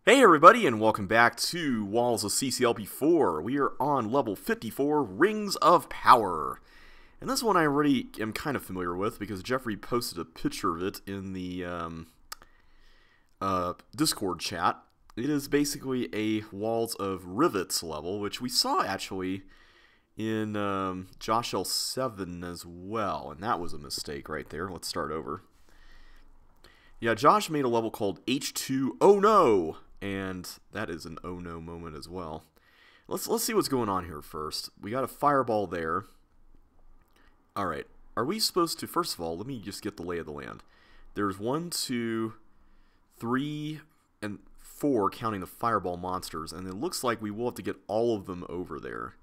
Hey everybody, and welcome back to Walls of CCLP4. We are on level 54, Rings of Power. And this one I already am kind of familiar with because Jeffrey posted a picture of it in the Discord chat. It is basically a Walls of Rivets level, which we saw actually in Josh L7 as well. And that was a mistake right there. Let's start over. Yeah, Josh made a level called H2 Oh No! And that is an oh no moment as well. Let's see what's going on here first. We got a fireball there. Alright, are we supposed to, first of all, let me just get the lay of the land. There's 1, 2, 3, and 4 counting the fireball monsters, and it looks like we will have to get all of them over there.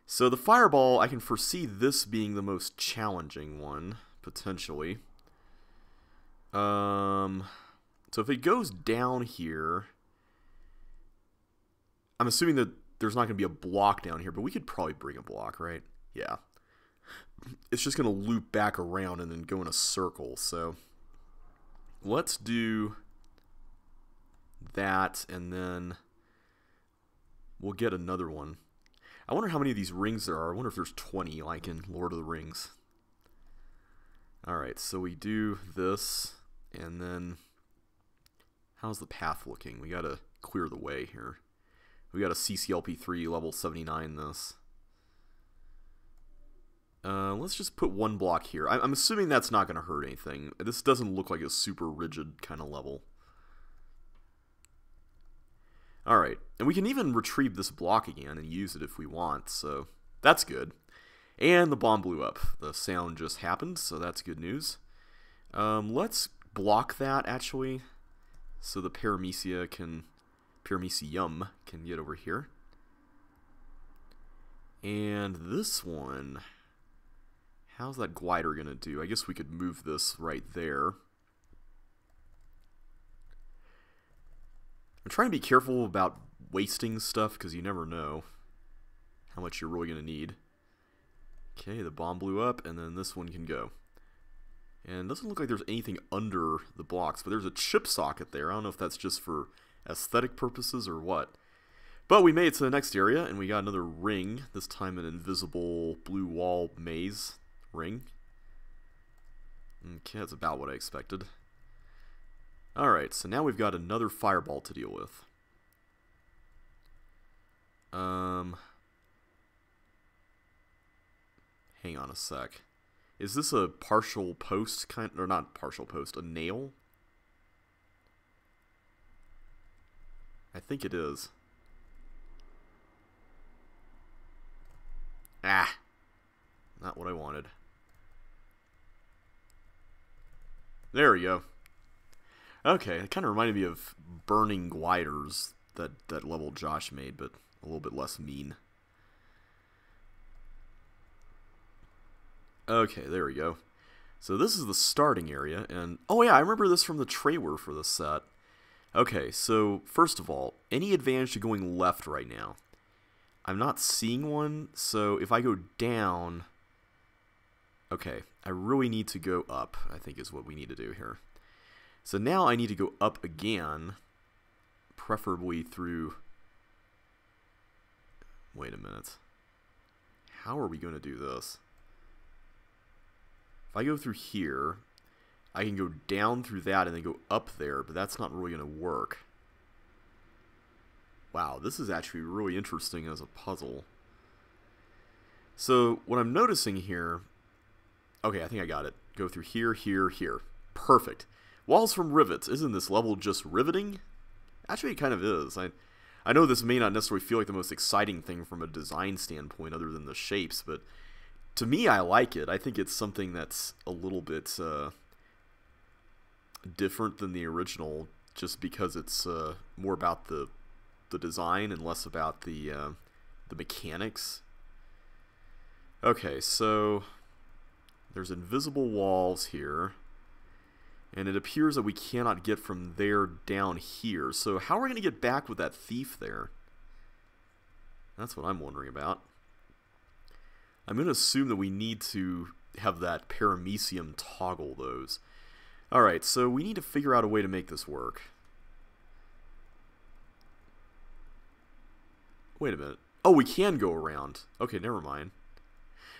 So the fireball, I can foresee this being the most challenging one, potentially. So if it goes down here, I'm assuming that there's not going to be a block down here, but we could probably bring a block, right? Yeah. It's just going to loop back around and then go in a circle, so let's do that, and then we'll get another one. I wonder how many of these rings there are. I wonder if there's 20, like in Lord of the Rings. Alright, so we do this, and then how's the path looking? We gotta clear the way here. We got a CCLP3 level 79 this. Let's just put one block here. I'm assuming that's not gonna hurt anything. This doesn't look like a super rigid kind of level. Alright, and we can even retrieve this block again and use it if we want, so that's good. And the bomb blew up. The sound just happened, so that's good news. Let's block that, actually, so the Paramecium can get over here. And this one, how's that glider gonna do? I guess we could move this right there. I'm trying to be careful about wasting stuff, because you never know how much you're really gonna need. Okay, the bomb blew up, and then this one can go. And it doesn't look like there's anything under the blocks, but there's a chip socket there. I don't know if that's just for aesthetic purposes or what. But we made it to the next area, and we got another ring, this time an invisible blue wall maze ring. Okay, that's about what I expected. Alright, so now we've got another fireball to deal with. Hang on a sec. Is this a partial post kind, or not partial post, a nail? I think it is. Ah, not what I wanted. There we go. Okay, it kind of reminded me of burning gliders that level Josh made, but a little bit less mean. Okay, there we go. So this is the starting area, and oh yeah, I remember this from the trailer for this set. Okay, so first of all, any advantage to going left right now? I'm not seeing one, so if I go down, okay, I really need to go up, I think is what we need to do here. So now I need to go up again, preferably through, wait a minute, how are we going to do this? If I go through here, I can go down through that and then go up there, but that's not really going to work. Wow, this is actually really interesting as a puzzle. So, what I'm noticing here... Okay, I think I got it. Go through here, here, here. Perfect. Walls from rivets. Isn't this level just riveting? Actually, it kind of is. I know this may not necessarily feel like the most exciting thing from a design standpoint other than the shapes, but to me, I like it. I think it's something that's a little bit different than the original, just because it's more about the design and less about the mechanics. Okay, so there's invisible walls here, and it appears that we cannot get from there down here. So how are we going to get back with that thief there? That's what I'm wondering about. I'm going to assume that we need to have that Paramecium toggle those. Alright, so we need to figure out a way to make this work. Wait a minute. Oh, we can go around. Okay, never mind.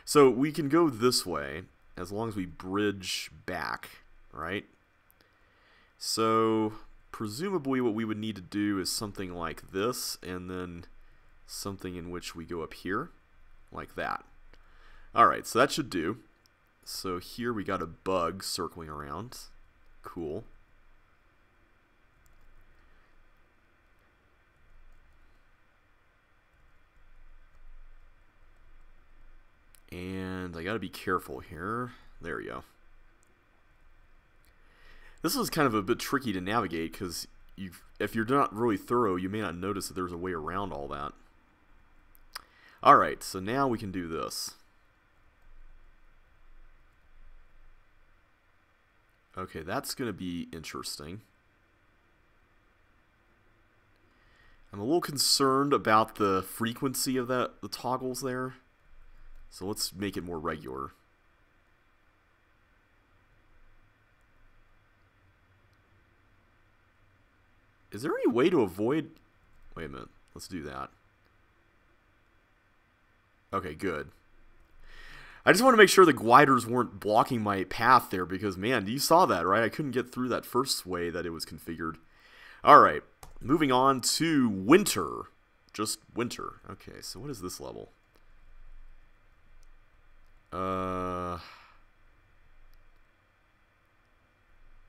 So we can go this way as long as we bridge back, right? So presumably what we would need to do is something like this, and then something in which we go up here, like that. Alright, so that should do. So here we got a bug circling around. Cool. And I gotta be careful here. There we go. This is kind of a bit tricky to navigate because if you're not really thorough, you may not notice that there's a way around all that. Alright, so now we can do this. Okay, that's going to be interesting. I'm a little concerned about the frequency of the toggles there. So let's make it more regular. Is there any way to avoid... Wait a minute. Let's do that. Okay, good. I just want to make sure the gliders weren't blocking my path there because, man, you saw that, right? I couldn't get through that first way that it was configured. Alright, moving on to winter. Just winter. Okay, so what is this level?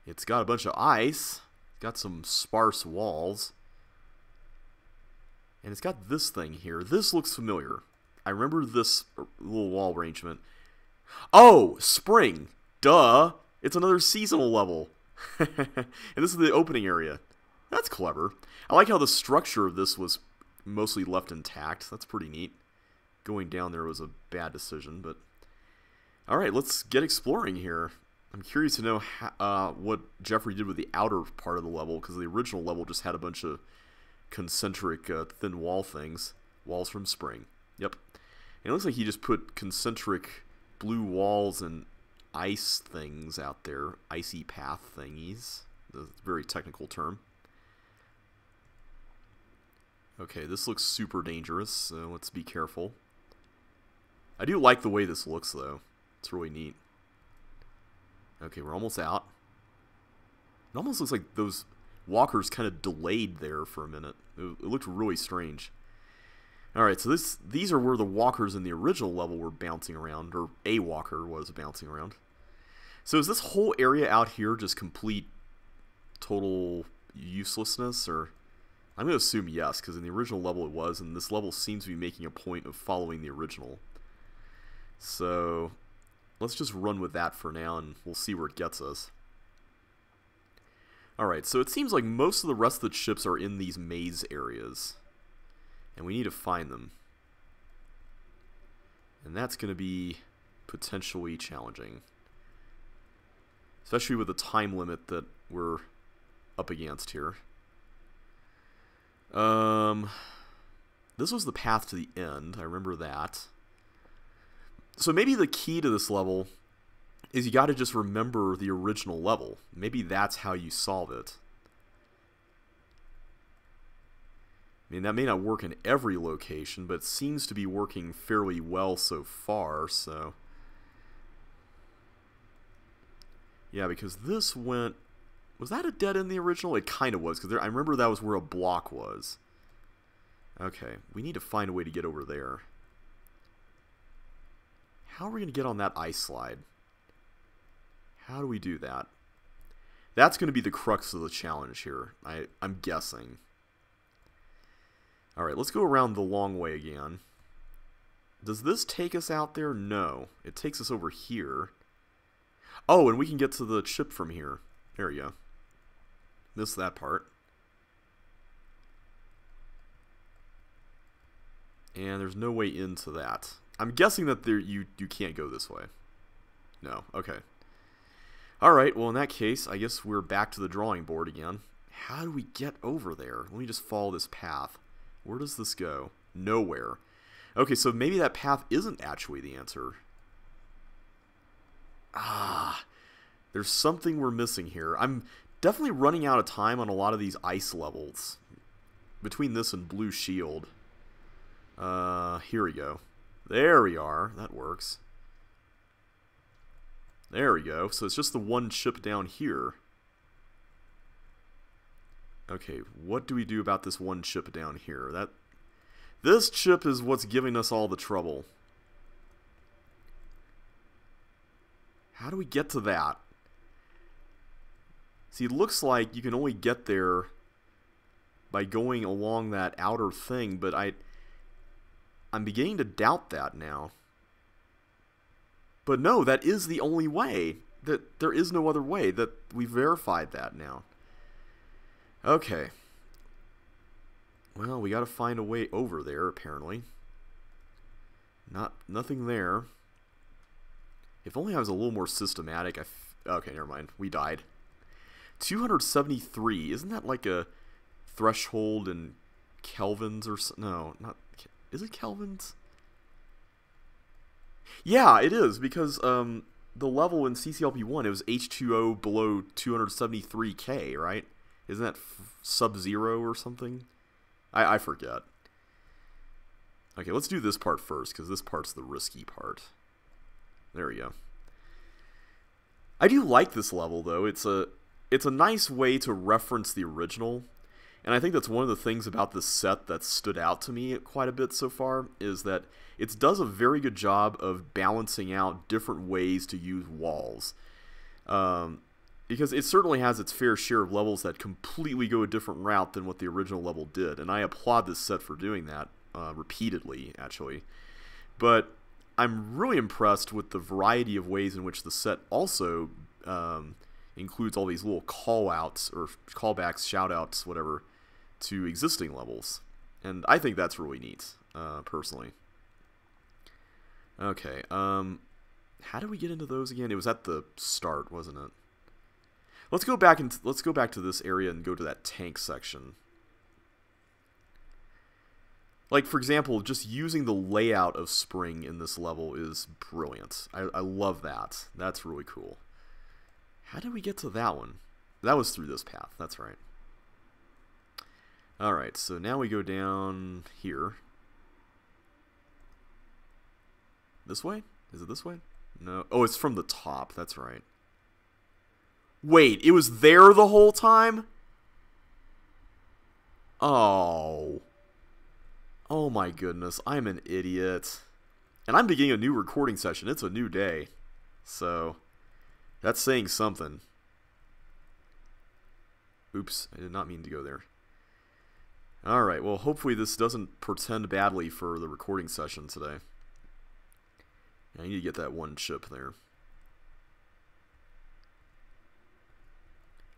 It's got a bunch of ice. Got some sparse walls. And it's got this thing here. This looks familiar. I remember this little wall arrangement. Oh, spring. Duh. It's another seasonal level. And this is the opening area. That's clever. I like how the structure of this was mostly left intact. That's pretty neat. Going down there was a bad decision, but... Alright, let's get exploring here. I'm curious to know what Jeffrey did with the outer part of the level, because the original level just had a bunch of concentric thin wall things. Walls from spring. Yep. And it looks like he just put concentric blue walls and ice things out there. Icy path thingies. That's a very technical term. Okay, this looks super dangerous, so let's be careful. I do like the way this looks, though. It's really neat. Okay, we're almost out. It almost looks like those walkers kind of delayed there for a minute. It looked really strange. Alright, so these are where the walkers in the original level were bouncing around, or a walker was bouncing around. So is this whole area out here just complete, total uselessness, or... I'm going to assume yes, because in the original level it was, and this level seems to be making a point of following the original. So, let's just run with that for now, and we'll see where it gets us. Alright, so it seems like most of the rest of the ships are in these maze areas. And we need to find them. And that's going to be potentially challenging. Especially with the time limit that we're up against here. This was the path to the end. I remember that. So maybe the key to this level is you got to just remember the original level. Maybe that's how you solve it. I mean, that may not work in every location, but it seems to be working fairly well so far, so... Yeah, because this went... Was that a dead end in the original? It kind of was, because I remember that was where a block was. Okay, we need to find a way to get over there. How are we going to get on that ice slide? How do we do that? That's going to be the crux of the challenge here, I'm guessing. Alright, let's go around the long way again. Does this take us out there? No. It takes us over here. Oh, and we can get to the ship from here. There we go. Missed that part. And there's no way into that. I'm guessing that you can't go this way. No, okay. Alright, well in that case, I guess we're back to the drawing board again. How do we get over there? Let me just follow this path. Where does this go? Nowhere. Okay, so maybe that path isn't actually the answer. Ah, there's something we're missing here. I'm definitely running out of time on a lot of these ice levels. Between this and Blue Shield. Here we go. There we are. That works. There we go. So it's just the one chip down here. Okay, what do we do about this one chip down here? This chip is what's giving us all the trouble. How do we get to that? See, it looks like you can only get there by going along that outer thing, but I'm beginning to doubt that now. But no, that is the only way. That there is no other way. That we verified that now. Okay. Well, we got to find a way over there, apparently. Nothing there. If only I was a little more systematic. Okay, never mind. We died. 273. Isn't that like a threshold in kelvins or so? No, not. Is it kelvins? Yeah, it is, because the level in CCLP4, it was H2O below 273K, right? Isn't that sub-zero or something? I forget. Okay, let's do this part first, because this part's the risky part. There we go. I do like this level, though. It's a nice way to reference the original. And I think that's one of the things about this set that stood out to me quite a bit so far, is that it does a very good job of balancing out different ways to use walls. Because it certainly has its fair share of levels that completely go a different route than what the original level did. And I applaud this set for doing that repeatedly, actually. But I'm really impressed with the variety of ways in which the set also includes all these little call-outs, or callbacks, shout-outs, whatever, to existing levels. And I think that's really neat, personally. Okay, how do we get into those again? It was at the start, wasn't it? Let's go back to this area and go to that tank section. Like, for example, just using the layout of Spring in this level is brilliant. I love that. That's really cool. How did we get to that one? That was through this path. That's right. Alright, so now we go down here. This way? Is it this way? No. Oh, it's from the top. That's right. Wait, it was there the whole time? Oh. Oh my goodness, I'm an idiot. And I'm beginning a new recording session. It's a new day. So, that's saying something. Oops, I did not mean to go there. Alright, well, hopefully this doesn't portend badly for the recording session today. I need to get that one chip there.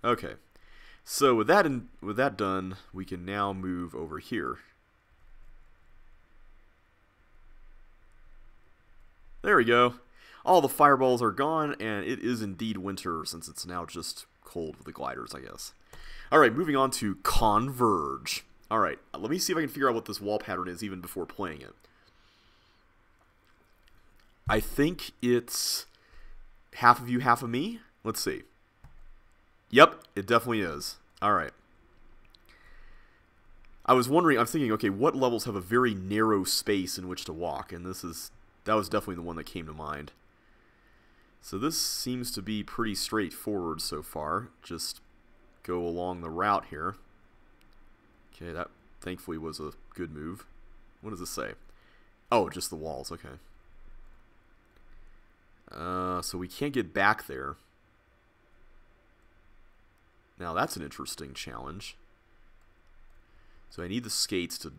Okay, so with that done, we can now move over here. There we go. All the fireballs are gone, and it is indeed winter, since it's now just cold with the gliders, I guess. Alright, moving on to Converge. Alright, let me see if I can figure out what this wall pattern is even before playing it. I think it's half of you, half of me. Let's see. Yep, it definitely is. Alright. I was thinking, okay, what levels have a very narrow space in which to walk? And that was definitely the one that came to mind. So this seems to be pretty straightforward so far. Just go along the route here. Okay, that thankfully was a good move. What does this say? Oh, just the walls, okay. So we can't get back there. Now that's an interesting challenge. So I need the skates to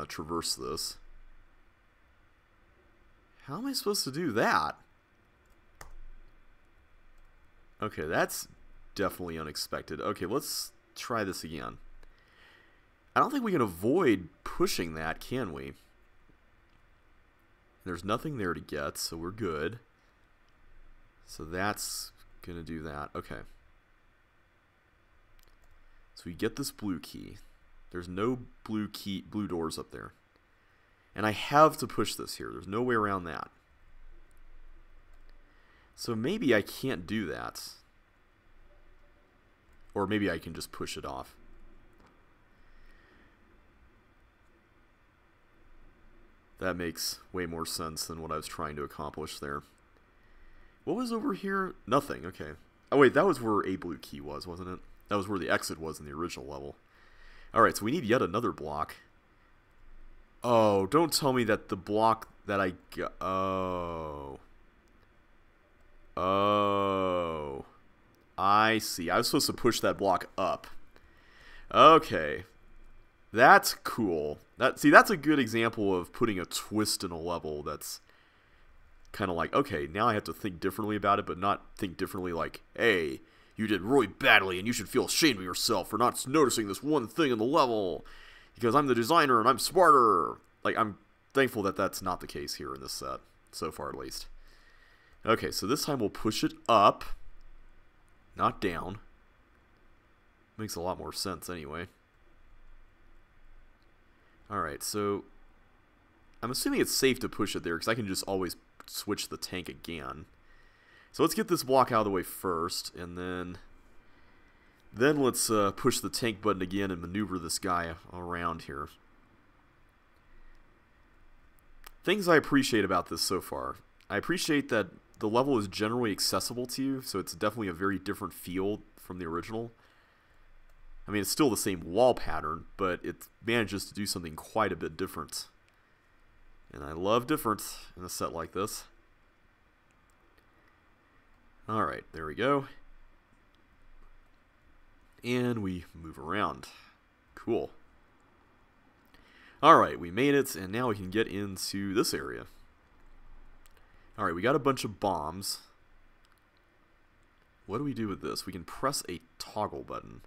traverse this. How am I supposed to do that? Okay, that's definitely unexpected. Okay, let's try this again. I don't think we can avoid pushing that, can we? There's nothing there to get, so we're good. So that's gonna do that. Okay. So we get this blue key. There's no blue doors up there. And I have to push this here. There's no way around that. So maybe I can't do that. Or maybe I can just push it off. That makes way more sense than what I was trying to accomplish there. What was over here? Nothing, okay. Oh wait, that was where a blue key was, wasn't it? That was where the exit was in the original level. Alright, so we need yet another block. Oh, don't tell me that the block that I got... Oh. Oh. I see. I was supposed to push that block up. Okay. That's cool. See, that's a good example of putting a twist in a level that's kind of like, okay, now I have to think differently about it, but not think differently like, hey, you did really badly and you should feel ashamed of yourself for not noticing this one thing in the level because I'm the designer and I'm smarter. Like, I'm thankful that that's not the case here in this set, so far at least. Okay, so this time we'll push it up, not down. Makes a lot more sense anyway. Alright, so I'm assuming it's safe to push it there because I can just always switch the tank again. So let's get this block out of the way first, and then let's push the tank button again and maneuver this guy around here. Things I appreciate about this so far. I appreciate that the level is generally accessible to you, so it's definitely a very different feel from the original. I mean, it's still the same wall pattern, but it manages to do something quite a bit different. And I love difference in a set like this. Alright, there we go. And we move around. Cool. Alright, we made it, and now we can get into this area. Alright, we got a bunch of bombs. What do we do with this? We can press a toggle button.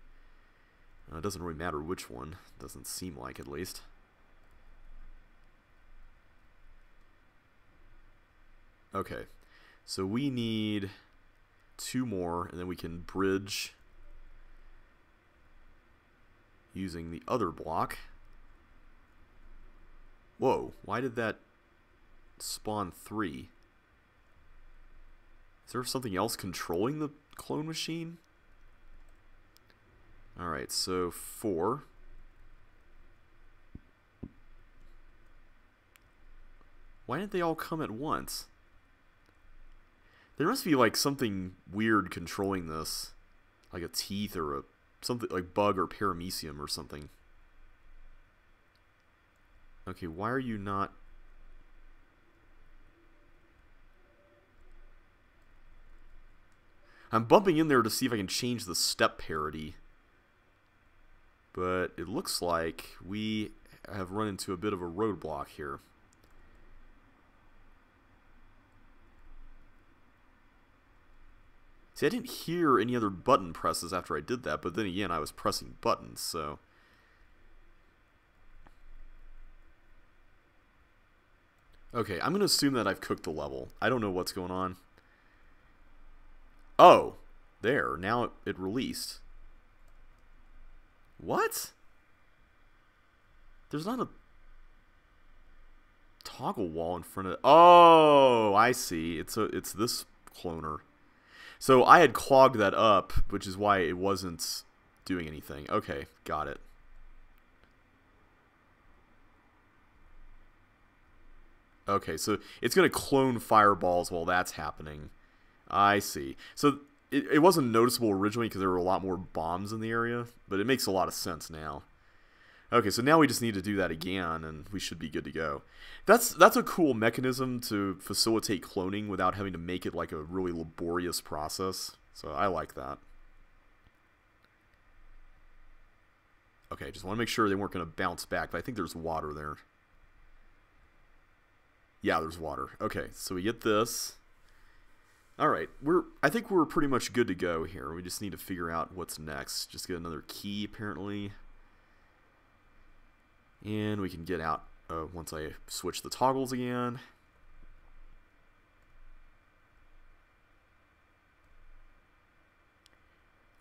It doesn't really matter which one. Doesn't seem like, at least. Okay, so we need 2 more, and then we can bridge using the other block. Whoa, why did that spawn 3? Is there something else controlling the clone machine? Alright, so 4. Why didn't they all come at once? There must be like something weird controlling this. Like a teeth or a something like bug or paramecium or something. Okay, why are you not... I'm bumping in there to see if I can change the step parity. But it looks like we have run into a bit of a roadblock here. See, I didn't hear any other button presses after I did that, but then again, I was pressing buttons, so... Okay, I'm going to assume that I've cooked the level. I don't know what's going on. Oh, there. Now it released. What? There's not a toggle wall in front of... Oh, I see. It's this cloner. So I had clogged that up, which is why it wasn't doing anything. Okay, got it. Okay, so it's going to clone fireballs while that's happening. I see. So it wasn't noticeable originally because there were a lot more bombs in the area, but it makes a lot of sense now. Okay, so now we just need to do that again, and we should be good to go. That's a cool mechanism to facilitate cloning without having to make it like a really laborious process. So I like that. Okay, just want to make sure they weren't going to bounce back, but I think there's water there. Yeah, there's water. Okay, so we get this. Alright, I think we're pretty much good to go here. We just need to figure out what's next. Just get another key, apparently. And we can get out once I switch the toggles again.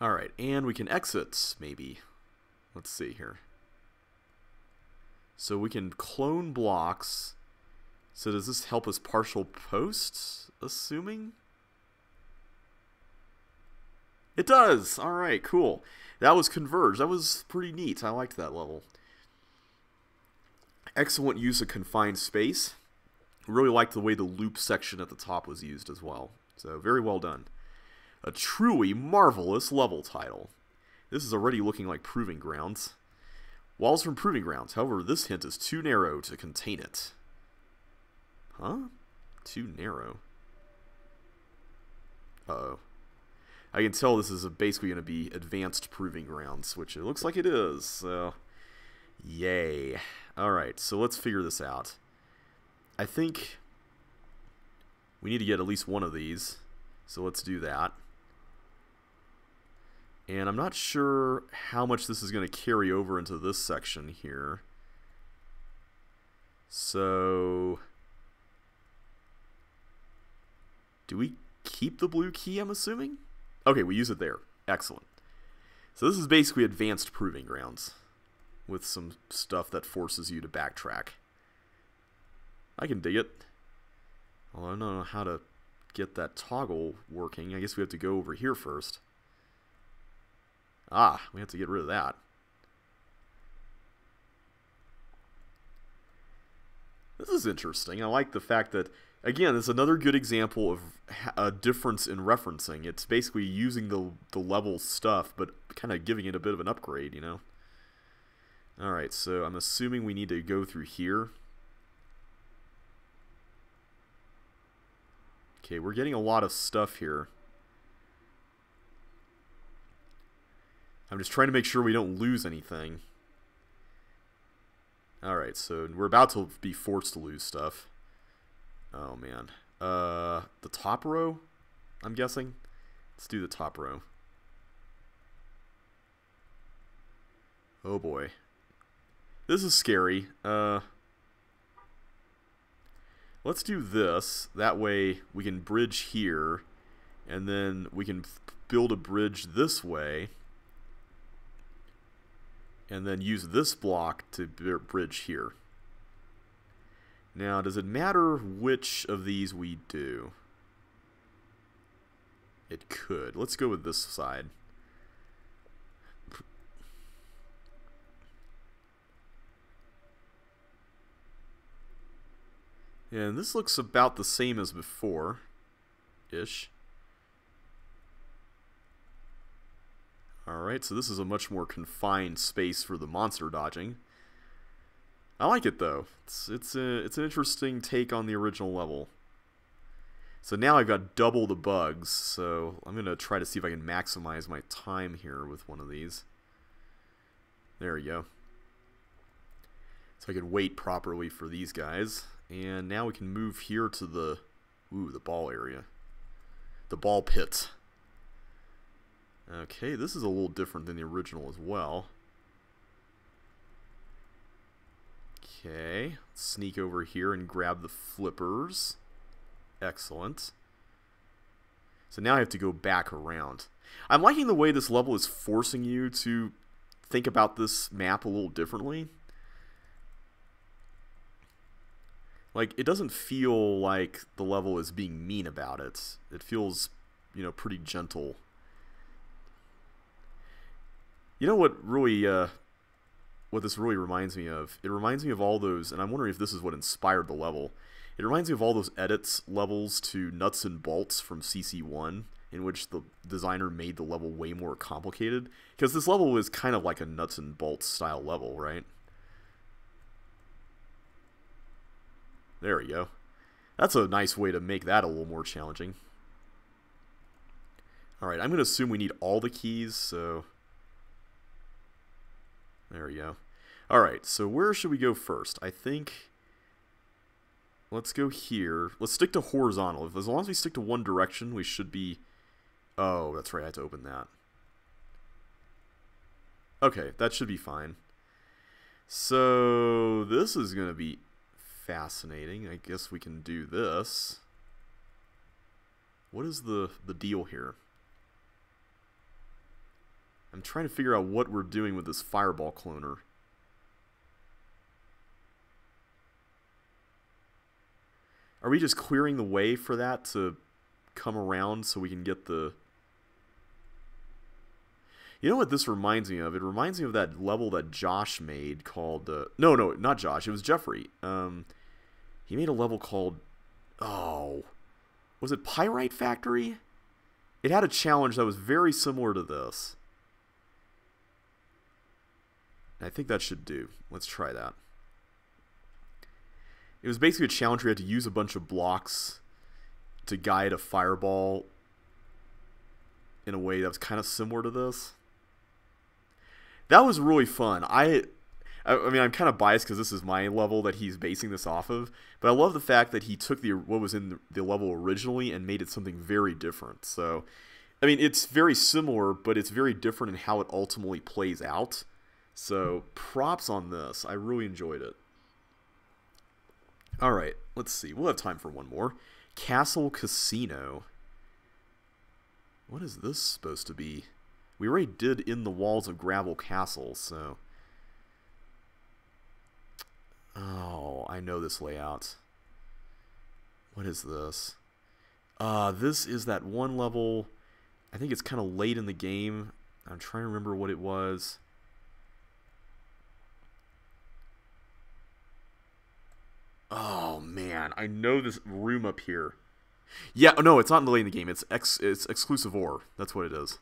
Alright, and we can exit, maybe. Let's see here. So we can clone blocks. So does this help us partial post, assuming? It does! Alright, cool. That was converged. That was pretty neat. I liked that level. Excellent use of confined space. Really liked the way the loop section at the top was used as well. So very well done. A truly marvelous level title. This is already looking like Proving Grounds. Walls from Proving Grounds. However, this hint is too narrow to contain it. Huh? Too narrow. Uh-oh. I can tell this is basically going to be Advanced Proving Grounds, which it looks like it is. So, yay. Alright, so let's figure this out. I think we need to get at least one of these. So let's do that. And I'm not sure how much this is going to carry over into this section here. So, do we keep the blue key, I'm assuming? Okay, we use it there. Excellent. So this is basically Advanced Proving Grounds with some stuff that forces you to backtrack. I can dig it. Although I don't know how to get that toggle working. I guess we have to go over here first. Ah, we have to get rid of that. This is interesting. I like the fact that, again, it's another good example of a difference in referencing. It's basically using the level stuff, but kind of giving it a bit of an upgrade, you know? Alright, so I'm assuming we need to go through here. Okay, we're getting a lot of stuff here. I'm just trying to make sure we don't lose anything. Alright, so we're about to be forced to lose stuff. Oh, man. The top row, I'm guessing? Let's do the top row. Oh, boy. This is scary. Let's do this. That way we can bridge here, and then we can build a bridge this way, and then use this block to bridge here. Now, does it matter which of these we do? It could. Let's go with this side. And this looks about the same as before-ish. Alright, so this is a much more confined space for the monster dodging. I like it, though. It's an interesting take on the original level. So now I've got double the bugs, so I'm going to try to see if I can maximize my time here with one of these. There we go. So I can wait properly for these guys. And now we can move here to the ball area. The ball pit. Okay, this is a little different than the original as well. Okay, let's sneak over here and grab the flippers. Excellent. So now I have to go back around. I'm liking the way this level is forcing you to think about this map a little differently. Like, it doesn't feel like the level is being mean about it. It feels, you know, pretty gentle. You know what really, what this really reminds me of? It reminds me of all those, and I'm wondering if this is what inspired the level. It reminds me of all those edits levels to Nuts and Bolts from CC1, in which the designer made the level way more complicated. Because this level is kind of like a Nuts and Bolts style level, right? There we go. That's a nice way to make that a little more challenging. Alright, I'm going to assume we need all the keys, so... There we go. Alright, so where should we go first? I think... Let's go here. Let's stick to horizontal. As long as we stick to one direction, we should be... Oh, that's right, I had to open that. Okay, that should be fine. So, this is going to be fascinating. I guess we can do this. What is the deal here? I'm trying to figure out what we're doing with this fireball cloner. Are we just clearing the way for that to come around so we can get the... You know what this reminds me of? It reminds me of that level that Josh made called... no, not Josh. It was Jeffrey. He made a level called... Oh... Was it Pyrite Factory? It had a challenge that was very similar to this. I think that should do. Let's try that. It was basically a challenge where you had to use a bunch of blocks to guide a fireball in a way that was kind of similar to this. That was really fun. I mean, I'm kind of biased because this is my level that he's basing this off of, but I love the fact that he took what was in the level originally and made it something very different. So, I mean, it's very similar, but it's very different in how it ultimately plays out. So, props on this. I really enjoyed it. Alright, let's see. We'll have time for one more. Castle Casino. What is this supposed to be? We already did In the Walls of Gravel Castle, so... Oh, I know this layout. What is this? This is that one level... I think it's kind of late in the game. I'm trying to remember what it was. Oh, man. I know this room up here. Yeah, no, it's not late in the game. It's exclusive ore. That's what it is.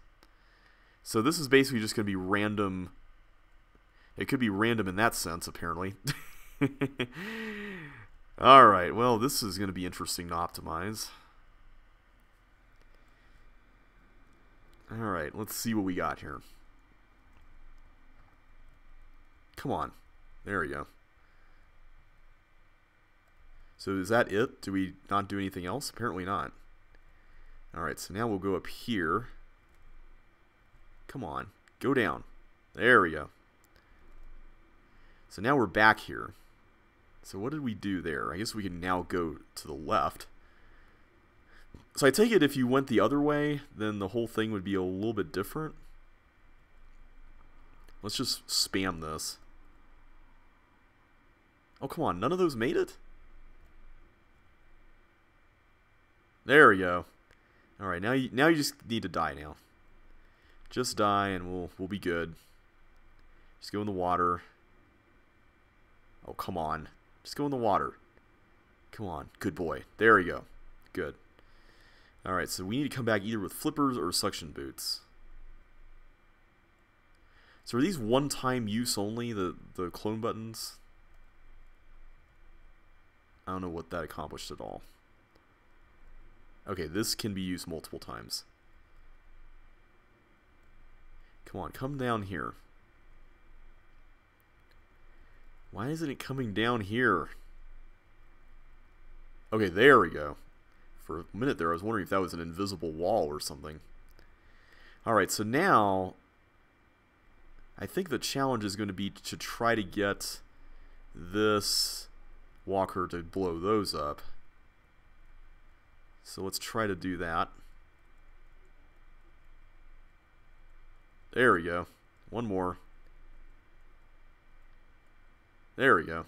So this is basically just going to be random. It could be random in that sense, apparently. Alright, well, this is going to be interesting to optimize. Alright, let's see what we got here. Come on. There we go. So is that it? Do we not do anything else? Apparently not. Alright, so now we'll go up here. Come on. Go down. There we go. So now we're back here. So what did we do there? I guess we can now go to the left. So I take it if you went the other way, then the whole thing would be a little bit different. Let's just spam this. Oh, come on. None of those made it? There we go. Alright, now you just need to die now. Just die and we'll be good. Just go in the water. Oh, come on. Just go in the water. Come on. Good boy. There we go. Good. Alright, so we need to come back either with flippers or suction boots. So are these one-time use only, the clone buttons? I don't know what that accomplished at all. Okay, this can be used multiple times. Come on, come down here. Why isn't it coming down here? Okay, there we go. For a minute there, I was wondering if that was an invisible wall or something. Alright, so now I think the challenge is going to be to try to get this walker to blow those up. So let's try to do that. There we go. One more. There we go.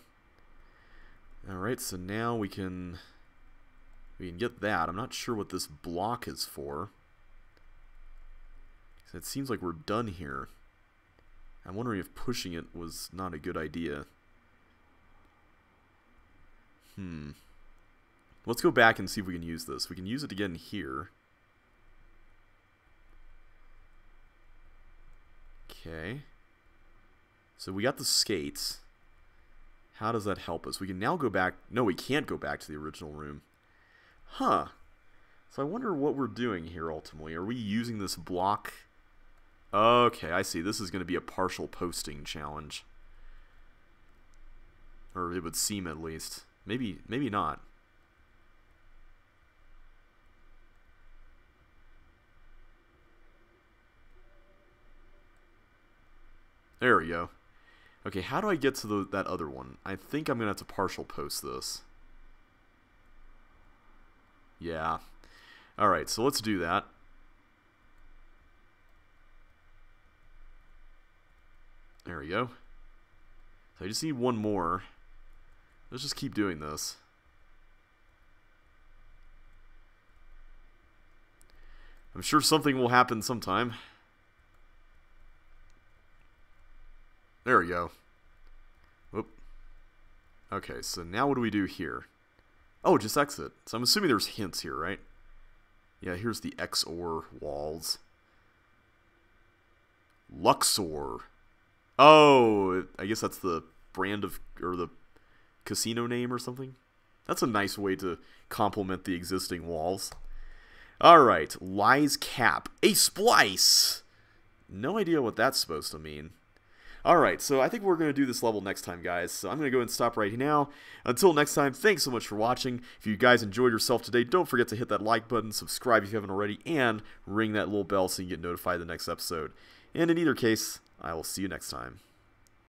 Alright, so now we can get that. I'm not sure what this block is for. It seems like we're done here. I'm wondering if pushing it was not a good idea. Let's go back and see if we can use this. We can use it again here. Okay. So we got the skates. How does that help us? We can now go back. No, we can't go back to the original room. Huh. So I wonder what we're doing here ultimately. Are we using this block? Okay, I see. This is going to be a partial posting challenge. Or it would seem at least. Maybe not. There we go. Okay, how do I get to that other one? I think I'm going to have to partial post this. Yeah. Alright, so let's do that. There we go. So I just need one more. Let's just keep doing this. I'm sure something will happen sometime. There we go. Whoop. Okay, so now what do we do here? Oh, just exit. So I'm assuming there's hints here, right? Yeah, here's the XOR walls. Luxor. Oh, I guess that's the brand of, or the casino name or something. That's a nice way to complement the existing walls. Alright, Lies Cap. A splice! No idea what that's supposed to mean. Alright, so I think we're going to do this level next time, guys. So I'm going to go ahead and stop right now. Until next time, thanks so much for watching. If you guys enjoyed yourself today, don't forget to hit that like button, subscribe if you haven't already, and ring that little bell so you get notified of the next episode. And in either case, I will see you next time.